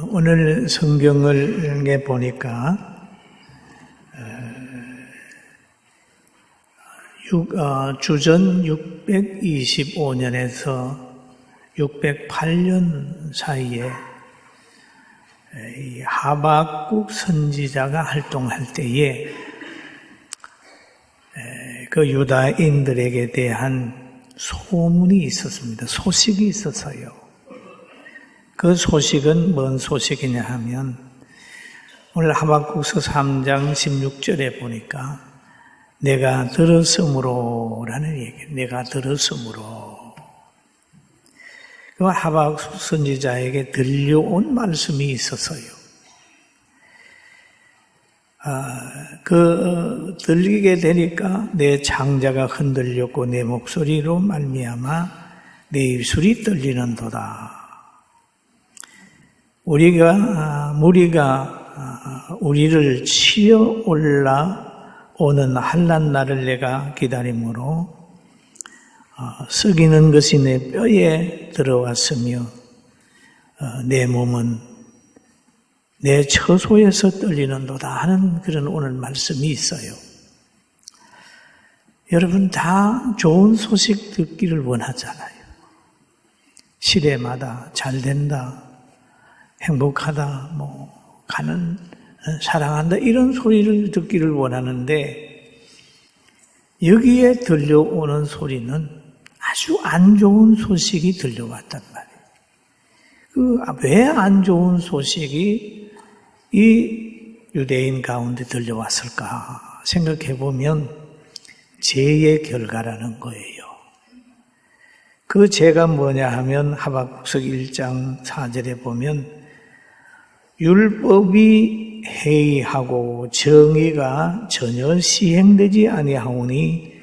오늘 성경을 보니까 주전 625년에서 608년 사이에 하박국 선지자가 활동할 때에 그 유다인들에게 대한 소문이 있었습니다. 소식이 있었어요. 그 소식은 뭔 소식이냐 하면 오늘 하박국서 3장 16절에 보니까 내가 들었으므로 라는 얘기예요. 내가 들었으므로. 그 하박국 선지자에게 들려온 말씀이 있었어요. 들리게 되니까 내 창자가 흔들렸고 내 목소리로 말미암아 내 입술이 떨리는도다. 무리가 우리를 치어 올라오는 한란 날을 내가 기다림으로 썩이는 것이 내 뼈에 들어왔으며 내 몸은 내 처소에서 떨리는도다 하는 그런 오늘 말씀이 있어요. 여러분 다 좋은 소식 듣기를 원하잖아요. 시대마다 잘 된다, 행복하다, 가는, 사랑한다 이런 소리를 듣기를 원하는데 여기에 들려오는 소리는 아주 안 좋은 소식이 들려왔단 말이에요. 왜 안 좋은 소식이 이 유대인 가운데 들려왔을까 생각해 보면 죄의 결과라는 거예요. 그 죄가 뭐냐 하면 하박국서 1장 4절에 보면 율법이 해이하고 정의가 전혀 시행되지 아니하오니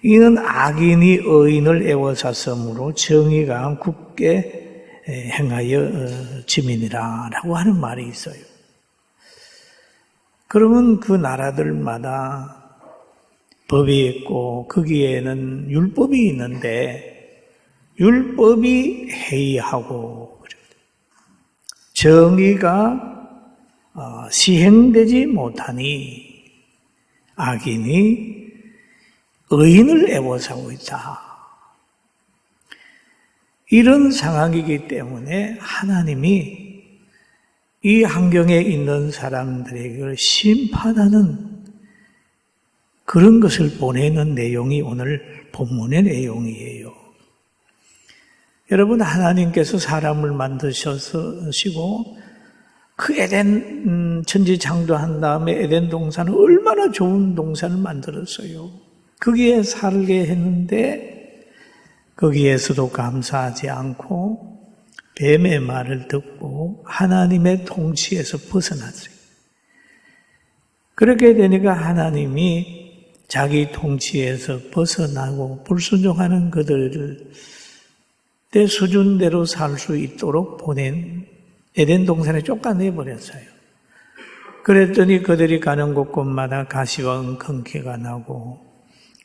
이는 악인이 의인을 애워쌌으므로 정의가 굳게 행하여 지민이라 라고 하는 말이 있어요. 그러면 그 나라들마다 법이 있고 거기에는 율법이 있는데 율법이 해이하고 정의가 시행되지 못하니 악인이 의인을 애워싸고 있다. 이런 상황이기 때문에 하나님이 이 환경에 있는 사람들에게 심판하는 그런 것을 보내는 내용이 오늘 본문의 내용이에요. 여러분 하나님께서 사람을 만드시고 그 에덴 천지창조한 다음에 에덴 동산은 얼마나 좋은 동산을 만들었어요. 거기에 살게 했는데 거기에서도 감사하지 않고 뱀의 말을 듣고 하나님의 통치에서 벗어났어요. 그렇게 되니까 하나님이 자기 통치에서 벗어나고 불순종하는 그들을 내 수준대로 살 수 있도록 보낸 에덴 동산에 쫓아내버렸어요. 그랬더니 그들이 가는 곳곳마다 가시와 은근키가 나고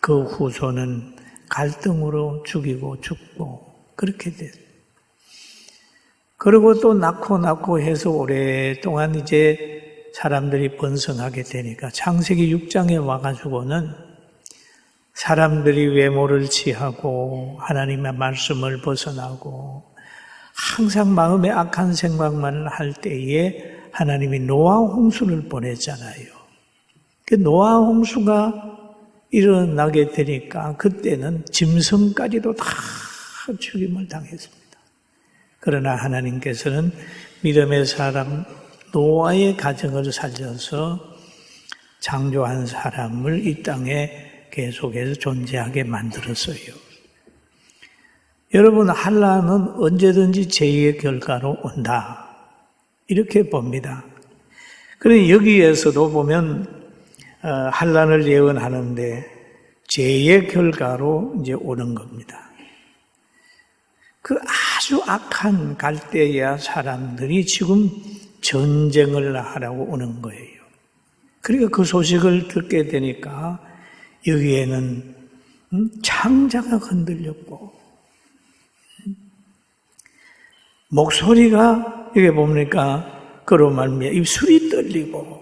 그 후손은 갈등으로 죽이고 죽고 그렇게 됐어요. 그리고 또 낳고 해서 오랫동안 이제 사람들이 번성하게 되니까 창세기 6장에 와가지고는 사람들이 외모를 취하고 하나님의 말씀을 벗어나고 항상 마음에 악한 생각만 할 때에 하나님이 노아 홍수를 보냈잖아요. 그 노아 홍수가 일어나게 되니까 그때는 짐승까지도 다 죽임을 당했습니다. 그러나 하나님께서는 믿음의 사람 노아의 가정을 살려서 창조한 사람을 이 땅에 계속해서 존재하게 만들었어요. 여러분 환난은 언제든지 죄의 결과로 온다 이렇게 봅니다. 그런데 여기에서도 보면 환난을 예언하는데 죄의 결과로 이제 오는 겁니다. 그 아주 악한 갈대아 사람들이 지금 전쟁을 하라고 오는 거예요. 그러니까 그 소식을 듣게 되니까 여기에는 창자가 흔들렸고 목소리가 이게 뭡니까? 그로 말미암아 입술이 떨리고,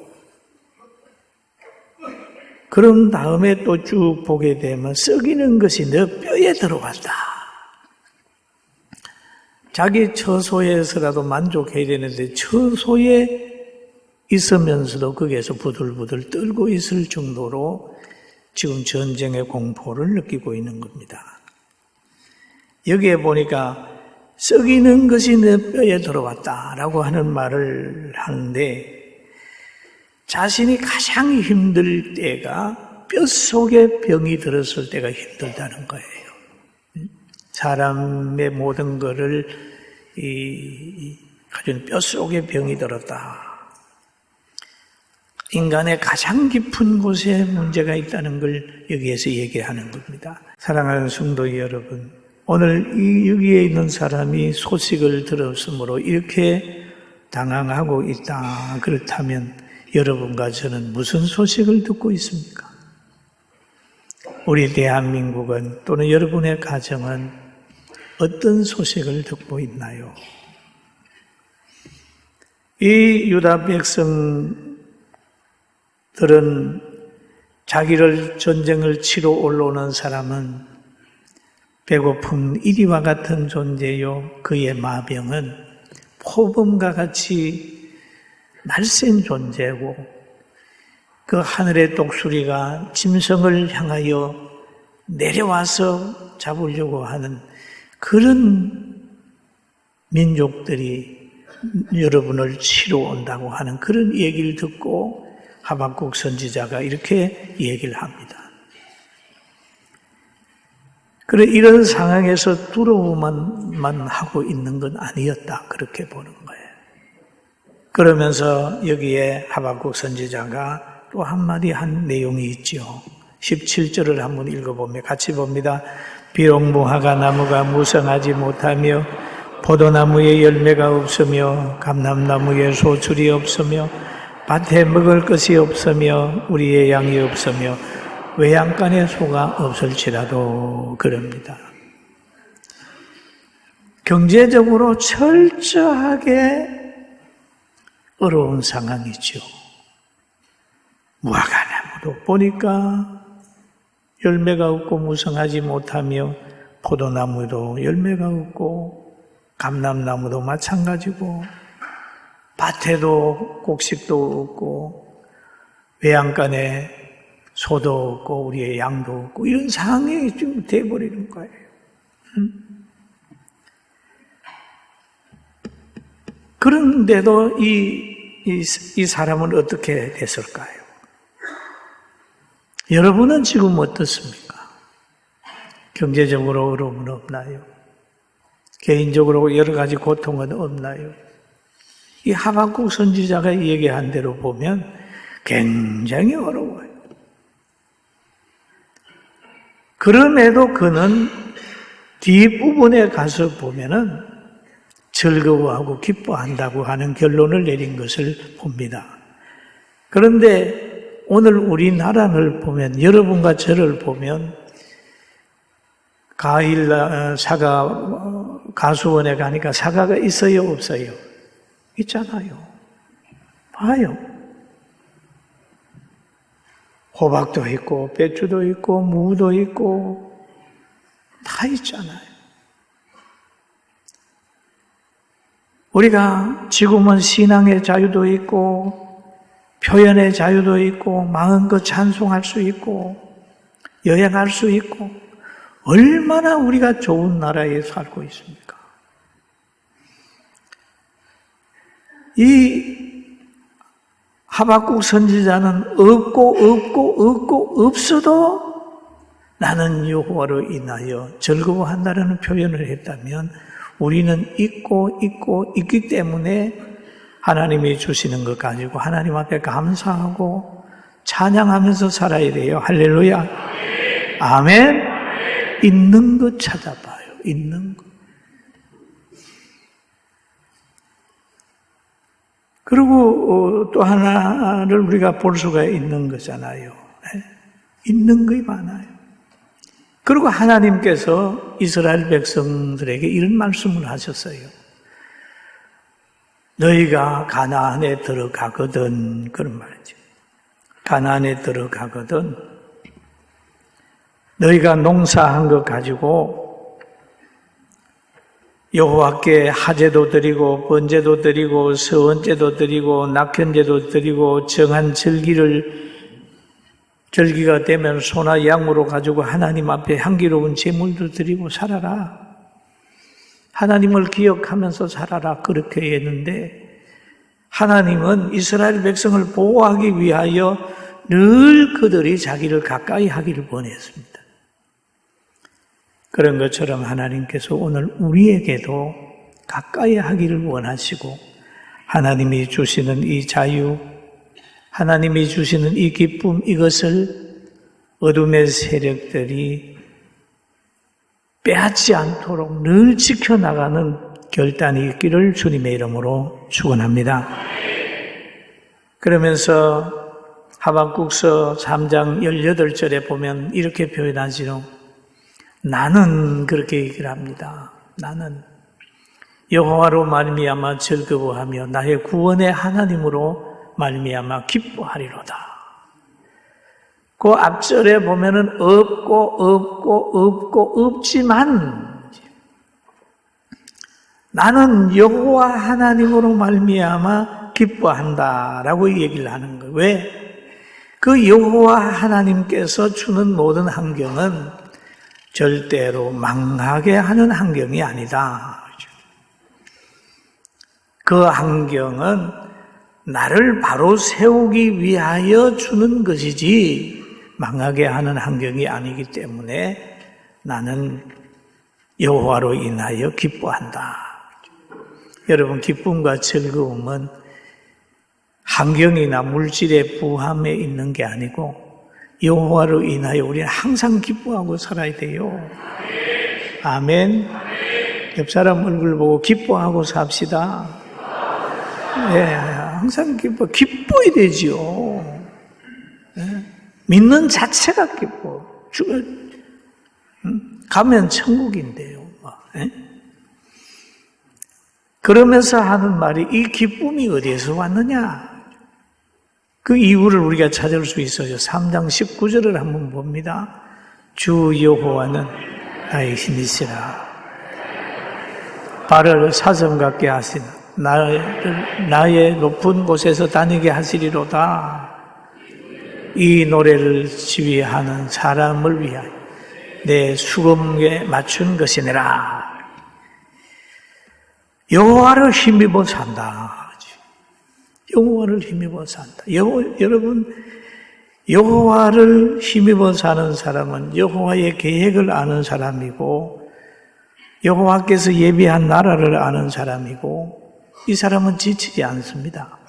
그런 다음에 또 쭉 보게 되면 썩이는 것이 너 뼈에 들어갔다. 자기 처소에서라도 만족해야 되는데 처소에 있으면서도 거기에서 부들부들 떨고 있을 정도로 지금 전쟁의 공포를 느끼고 있는 겁니다. 여기에 보니까 썩이는 것이 내 뼈에 들어왔다라고 하는 말을 하는데, 자신이 가장 힘들 때가 뼛속에 병이 들었을 때가 힘들다는 거예요. 사람의 모든 것을 가진 뼛속에 병이 들었다. 인간의 가장 깊은 곳에 문제가 있다는 걸 여기에서 얘기하는 겁니다. 사랑하는 성도 여러분, 오늘 여기에 있는 사람이 소식을 들었으므로 이렇게 당황하고 있다. 그렇다면 여러분과 저는 무슨 소식을 듣고 있습니까? 우리 대한민국은 또는 여러분의 가정은 어떤 소식을 듣고 있나요? 이 유다 백성들은 자기를 전쟁을 치러 올라오는 사람은 배고픈 이리와 같은 존재요, 그의 마병은 포범과 같이 날쌘 존재고, 그 하늘의 독수리가 짐승을 향하여 내려와서 잡으려고 하는 그런 민족들이 여러분을 치러 온다고 하는 그런 얘기를 듣고 하박국 선지자가 이렇게 얘기를 합니다. 그래, 이런 상황에서 두려움만 하고 있는 건 아니었다, 그렇게 보는 거예요. 그러면서 여기에 하박국 선지자가 또 한마디 한 내용이 있죠. 17절을 한번 읽어보면 같이 봅니다. 비록 무화과 나무가 무성하지 못하며 포도나무에 열매가 없으며 감람나무에 소출이 없으며 밭에 먹을 것이 없으며 우리의 양이 없으며 외양간에 소가 없을지라도 그럽니다. 경제적으로 철저하게 어려운 상황이죠. 무화과나무도 보니까 열매가 없고 무성하지 못하며 포도나무도 열매가 없고 감람나무도 마찬가지고 밭에도 곡식도 없고 외양간에 소도 없고 우리의 양도 없고 이런 상황이 좀 돼버리는 거예요. 그런데도 이 사람은 어떻게 됐을까요? 여러분은 지금 어떻습니까? 경제적으로 어려움은 없나요? 개인적으로 여러 가지 고통은 없나요? 이 하박국 선지자가 얘기한 대로 보면 굉장히 어려워요. 그럼에도 그는 뒷부분에 가서 보면은 즐거워하고 기뻐한다고 하는 결론을 내린 것을 봅니다. 그런데 오늘 우리나라를 보면, 여러분과 저를 보면 사과 가수원에 가니까 사과가 있어요, 없어요? 있잖아요. 봐요. 호박도 있고 배추도 있고 무도 있고 다 있잖아요. 우리가 지금은 신앙의 자유도 있고 표현의 자유도 있고 마음껏 찬송할 수 있고 여행할 수 있고 얼마나 우리가 좋은 나라에 살고 있습니까? 이 하박국 선지자는 없고 없어도 나는 여호와로 인하여 즐거워한다라는 표현을 했다면 우리는 있기 때문에 하나님이 주시는 것 가지고 하나님 앞에 감사하고 찬양하면서 살아야 돼요. 할렐루야. 아멘. 있는 것 찾아봐요. 있는 것. 그리고 또 하나를 우리가 볼 수가 있는 거잖아요. 있는 것이 많아요. 그리고 하나님께서 이스라엘 백성들에게 이런 말씀을 하셨어요. 너희가 가나안에 들어가거든, 그런 말이죠. 가나안에 들어가거든 너희가 농사한 것 가지고 여호와께 하제도 드리고 번제도 드리고 서원제도 드리고 낙현제도 드리고 정한 절기가 되면 소나 양으로 가지고 하나님 앞에 향기로운 제물도 드리고 살아라. 하나님을 기억하면서 살아라. 그렇게 했는데 하나님은 이스라엘 백성을 보호하기 위하여 늘 그들이 자기를 가까이 하기를 원했습니다. 그런 것처럼 하나님께서 오늘 우리에게도 가까이 하기를 원하시고 하나님이 주시는 이 자유, 하나님이 주시는 이 기쁨, 이것을 어둠의 세력들이 빼앗지 않도록 늘 지켜나가는 결단이 있기를 주님의 이름으로 축원합니다. 그러면서 하박국서 3장 18절에 보면 이렇게 표현하지요. 나는 그렇게 얘기를 합니다. 나는 여호와로 말미암아 즐거워하며 나의 구원의 하나님으로 말미암아 기뻐하리로다. 그 앞절에 보면은 없지만 나는 여호와 하나님으로 말미암아 기뻐한다라고 얘기를 하는 거예요. 왜? 그 여호와 하나님께서 주는 모든 환경은 절대로 망하게 하는 환경이 아니다. 그 환경은 나를 바로 세우기 위하여 주는 것이지 망하게 하는 환경이 아니기 때문에 나는 여호와로 인하여 기뻐한다. 여러분, 기쁨과 즐거움은 환경이나 물질의 부함에 있는 게 아니고 여호와로 인하여 우리는 항상 기뻐하고 살아야 돼요. 아멘. 옆 사람 얼굴 보고 기뻐하고 삽시다. 네, 항상 기뻐야 되지요. 네? 믿는 자체가 기뻐. 가면 천국인데요. 네? 그러면서 하는 말이 이 기쁨이 어디에서 왔느냐? 그 이유를 우리가 찾을 수 있어요. 3장 19절을 한번 봅니다. 주 여호와는 나의 힘이시라. 발을 사슴 같게 하시나 나의 높은 곳에서 다니게 하시리로다. 이 노래를 지휘하는 사람을 위하여 내 수금에 맞춘 것이니라. 여호와를 힘입어 산다. 여호와를 힘입어 산다. 여러분, 여호와를 힘입어 사는 사람은 여호와의 계획을 아는 사람이고 여호와께서 예비한 나라를 아는 사람이고 이 사람은 지치지 않습니다.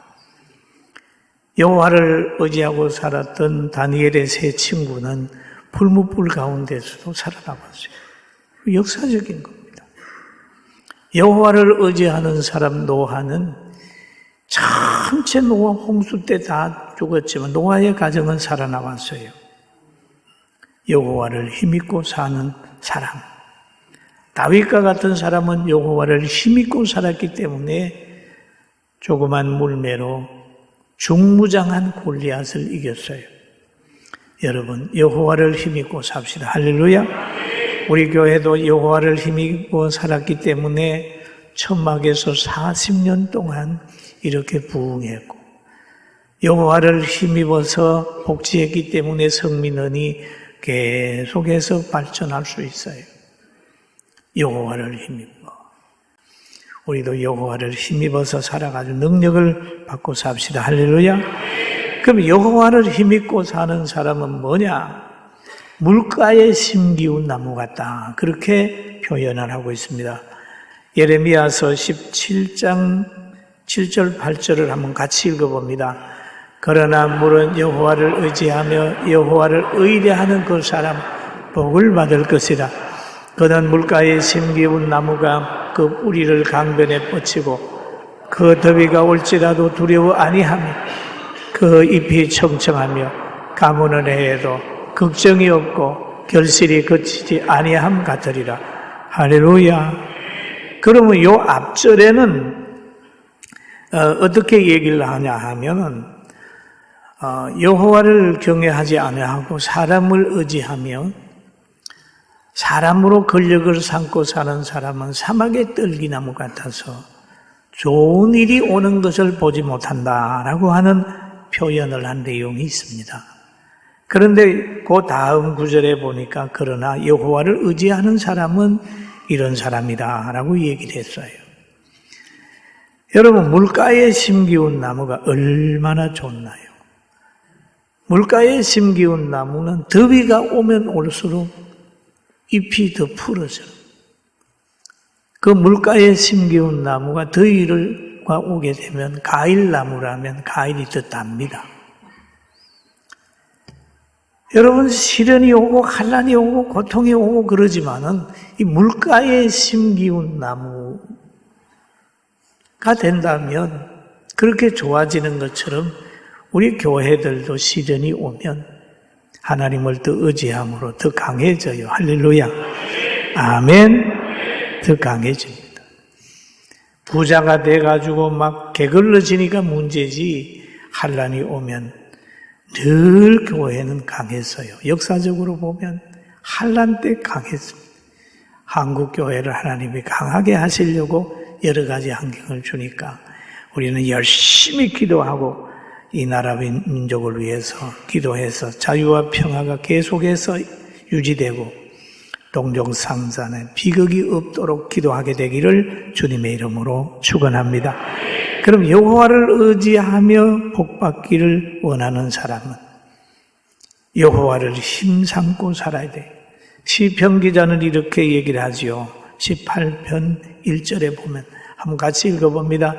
여호와를 의지하고 살았던 다니엘의 세 친구는 불무불 가운데서도 살아남았어요. 역사적인 겁니다. 여호와를 의지하는 사람 노아는 전체 노아 홍수 때 다 죽었지만 노아의 가정은 살아남았어요. 여호와를 힘입고 사는 사람. 다윗과 같은 사람은 여호와를 힘입고 살았기 때문에 조그만 물매로 중무장한 골리앗을 이겼어요. 여러분, 여호와를 힘입고 삽시다. 할렐루야. 우리 교회도 여호와를 힘입고 살았기 때문에 천막에서 40년 동안 이렇게 부흥했고 여호와를 힘입어서 복지했기 때문에 성민원이 계속해서 발전할 수 있어요. 여호와를 힘입어. 우리도 여호와를 힘입어서 살아가지고 능력을 받고 삽시다. 할렐루야. 그럼 여호와를 힘입고 사는 사람은 뭐냐? 물가에 심기운 나무 같다. 그렇게 표현을 하고 있습니다. 예레미야서 17장 7절 8절을 한번 같이 읽어봅니다. 그러나 물은 여호와를 의지하며 여호와를 의뢰하는 그 사람 복을 받을 것이라. 그는 물가에 심기운 나무가 그 뿌리를 강변에 뻗치고 그 더위가 올지라도 두려워 아니하며 그 잎이 청청하며 가무는 해에도 걱정이 없고 결실이 그치지 아니함 같으리라. 할렐루야. 그러면 요 앞절에는 어떻게 얘기를 하냐 하면은 여호와를 경외하지 아니하고 사람을 의지하며 사람으로 권력을 삼고 사는 사람은 사막의 떨기나무 같아서 좋은 일이 오는 것을 보지 못한다라고 하는 표현을 한 내용이 있습니다. 그런데 그 다음 구절에 보니까 그러나 여호와를 의지하는 사람은 이런 사람이다라고 얘기를 했어요. 여러분, 물가에 심기운 나무가 얼마나 좋나요? 물가에 심기운 나무는 더위가 오면 올수록 잎이 더 풀어져. 그 물가에 심기운 나무가 더위가 오게 되면 가일나무라면 가일이 더 답니다. 여러분, 시련이 오고 환난이 오고 고통이 오고 그러지만은 이 물가에 심기운 나무가 된다면 그렇게 좋아지는 것처럼 우리 교회들도 시련이 오면 하나님을 더 의지함으로 더 강해져요. 할렐루야. 아멘. 더 강해집니다. 부자가 돼가지고 막 게을러지니까 문제지 환난이 오면 늘 교회는 강했어요. 역사적으로 보면 환난 때 강했습니다. 한국 교회를 하나님이 강하게 하시려고 여러 가지 환경을 주니까 우리는 열심히 기도하고 이 나라 민족을 위해서 기도해서 자유와 평화가 계속해서 유지되고 동정상산에 비극이 없도록 기도하게 되기를 주님의 이름으로 축원합니다. 그럼 여호와를 의지하며 복받기를 원하는 사람은 여호와를 힘삼고 살아야 돼. 시편 기자는 이렇게 얘기를 하지요. 18편 1절에 보면 한번 같이 읽어봅니다.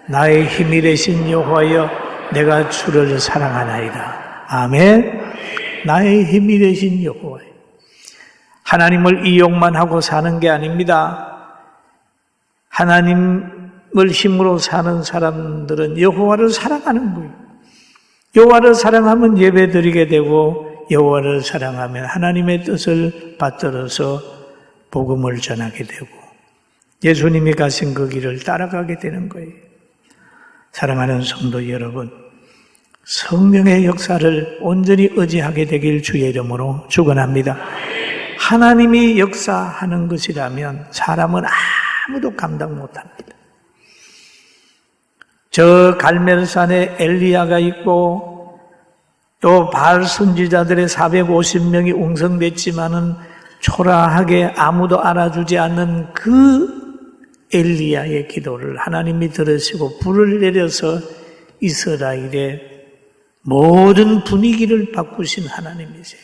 나의 힘이 되신 여호와여 내가 주를 사랑하나이다. 아멘. 나의 힘이 되신 여호와여. 하나님을 이용만 하고 사는 게 아닙니다. 하나님을 힘으로 사는 사람들은 여호와를 사랑하는 거예요. 여호와를 사랑하면 예배드리게 되고 여호와를 사랑하면 하나님의 뜻을 받들어서 복음을 전하게 되고 예수님이 가신 그 길을 따라가게 되는 거예요. 사랑하는 성도 여러분, 성령의 역사를 온전히 의지하게 되길 주의 이름으로 축원합니다. 하나님이 역사하는 것이라면 사람은 아무도 감당 못합니다. 저 갈멜산에 엘리야가 있고 또 바알 선지자들의 450명이 웅성됐지만은 초라하게 아무도 알아주지 않는 그 엘리야의 기도를 하나님이 들으시고 불을 내려서 이스라엘의 모든 분위기를 바꾸신 하나님이세요.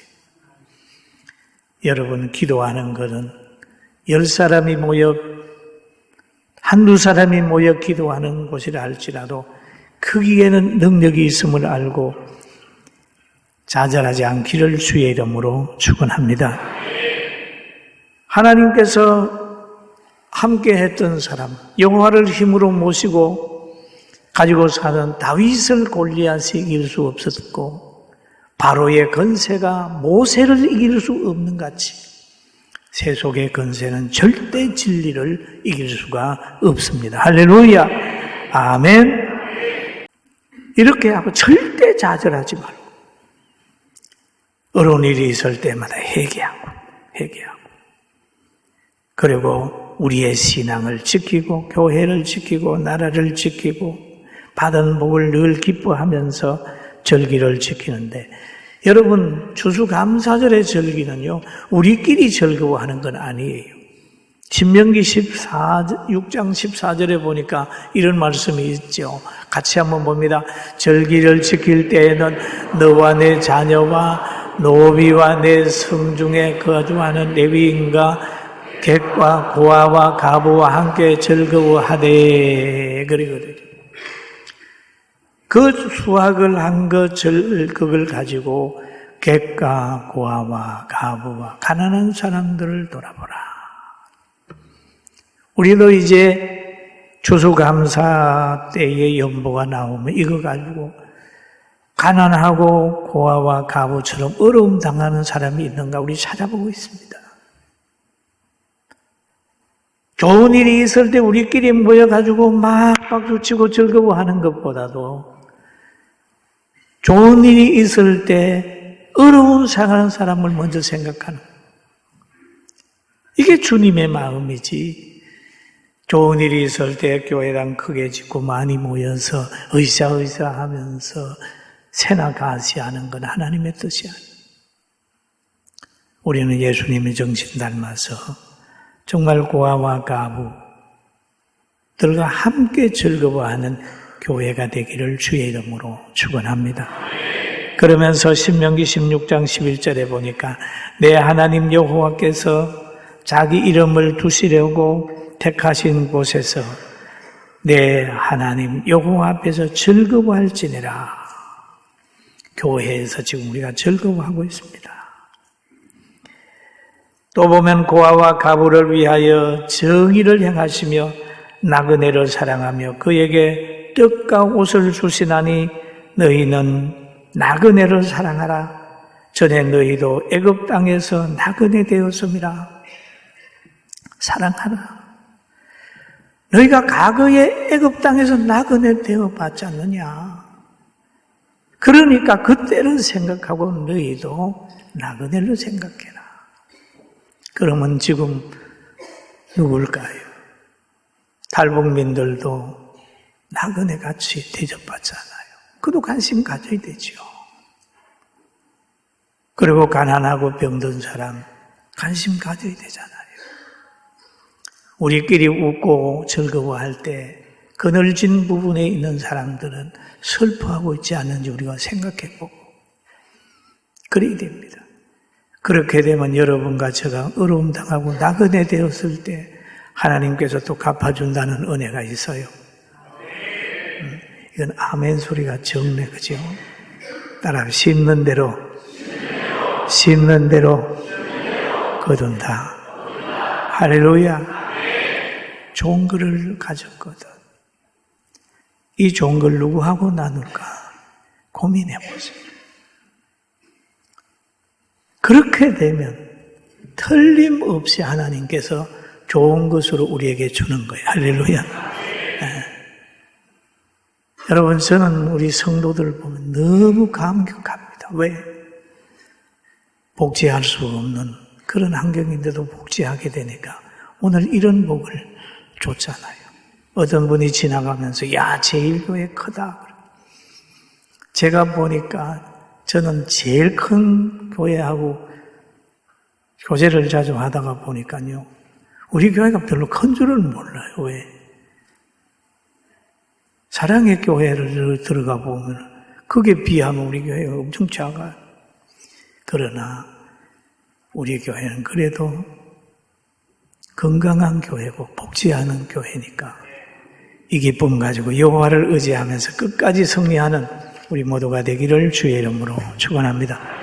여러분, 기도하는 것은 10사람이 모여 한두 사람이 모여 기도하는 곳이라 할지라도 크기에는 능력이 있음을 알고 좌절하지 않기를 주의 이름으로 축원합니다. 하나님께서 함께 했던 사람, 여호와를 힘으로 모시고 가지고 사는 다윗을 골리앗이 이길 수 없었고 바로의 건세가 모세를 이길 수 없는 같이 세속의 건세는 절대 진리를 이길 수가 없습니다. 할렐루야. 아멘. 이렇게 하고 절대 좌절하지 말고 어려운 일이 있을 때마다 회개하고 그리고 우리의 신앙을 지키고 교회를 지키고 나라를 지키고 받은 복을 늘 기뻐하면서 절기를 지키는데 여러분, 추수감사절의 절기는요 우리끼리 즐거워하는 건 아니에요. 신명기 6장 14절에 보니까 이런 말씀이 있죠. 같이 한번 봅니다. 절기를 지킬 때에는 너와 내 자녀와 노비와 내 성중에 거주하는 레위인과 객과 고아와 가부와 함께 즐거워하되 그러거든요. 그 수확을 한 그걸 가지고 객과 고아와 가부와 가난한 사람들을 돌아보라. 우리도 이제 추수감사 때의 연보가 나오면 이거 가지고 가난하고 고아와 가부처럼 어려움 당하는 사람이 있는가 우리 찾아보고 있습니다. 좋은 일이 있을 때 우리끼리 모여가지고 막 박수치고 즐거워하는 것보다도 좋은 일이 있을 때 어려운 상하는 사람을 먼저 생각하는, 이게 주님의 마음이지. 좋은 일이 있을 때 교회당 크게 짓고 많이 모여서 으쌰으쌰 하면서 새나 가시하는 건 하나님의 뜻이 아니에요. 우리는 예수님의 정신 닮아서 정말 고아와 가부들과 함께 즐거워하는 교회가 되기를 주의 이름으로 축원합니다. 그러면서 신명기 16장 11절에 보니까 내 하나님 여호와께서 자기 이름을 두시려고 택하신 곳에서 내 하나님 여호와 앞에서 즐거워할지니라. 교회에서 지금 우리가 즐거워하고 있습니다. 또 보면 고아와 가부를 위하여 정의를 행하시며 나그네를 사랑하며 그에게 떡과 옷을 주시나니 너희는 나그네를 사랑하라. 전에 너희도 애굽 땅에서 나그네 되었음이라. 사랑하라. 너희가 과거에 애굽 땅에서 나그네 되어 봤지 않느냐. 그러니까 그때를 생각하고 너희도 나그네를 생각해라. 그러면 지금 누굴까요? 탈북민들도 나그네같이 대접받잖아요. 그도 관심 가져야 되죠. 그리고 가난하고 병든 사람 관심 가져야 되잖아요. 우리끼리 웃고 즐거워할 때 그늘진 부분에 있는 사람들은 슬퍼하고 있지 않는지 우리가 생각해보고 그래야 됩니다. 그렇게 되면 여러분과 제가 어려움 당하고 나그네 되었을 때 하나님께서 또 갚아준다는 은혜가 있어요. 이건 아멘 소리가 적네, 그죠? 따라 심는 대로 거둔다. 할렐루야. 좋은 글을 가졌거든. 이 좋은 글 누구하고 나눌까 고민해 보세요. 그렇게 되면 틀림없이 하나님께서 좋은 것으로 우리에게 주는 거예요. 할렐루야. 네. 여러분, 저는 우리 성도들 보면 너무 감격합니다. 왜? 복지할 수 없는 그런 환경인데도 복지하게 되니까 오늘 이런 복을 줬잖아요. 어떤 분이 지나가면서 야, 제일교회 크다. 제가 보니까 저는 제일 큰 교회하고 교제를 자주 하다가 보니까요, 우리 교회가 별로 큰 줄은 몰라요. 왜? 사랑의 교회를 들어가 보면 그게 비하면 우리 교회가 엄청 작아요. 그러나 우리 교회는 그래도 건강한 교회고 복지하는 교회니까 이 기쁨 가지고 여호와를 의지하면서 끝까지 승리하는 우리 모두가 되기를 주의 이름으로 축원합니다.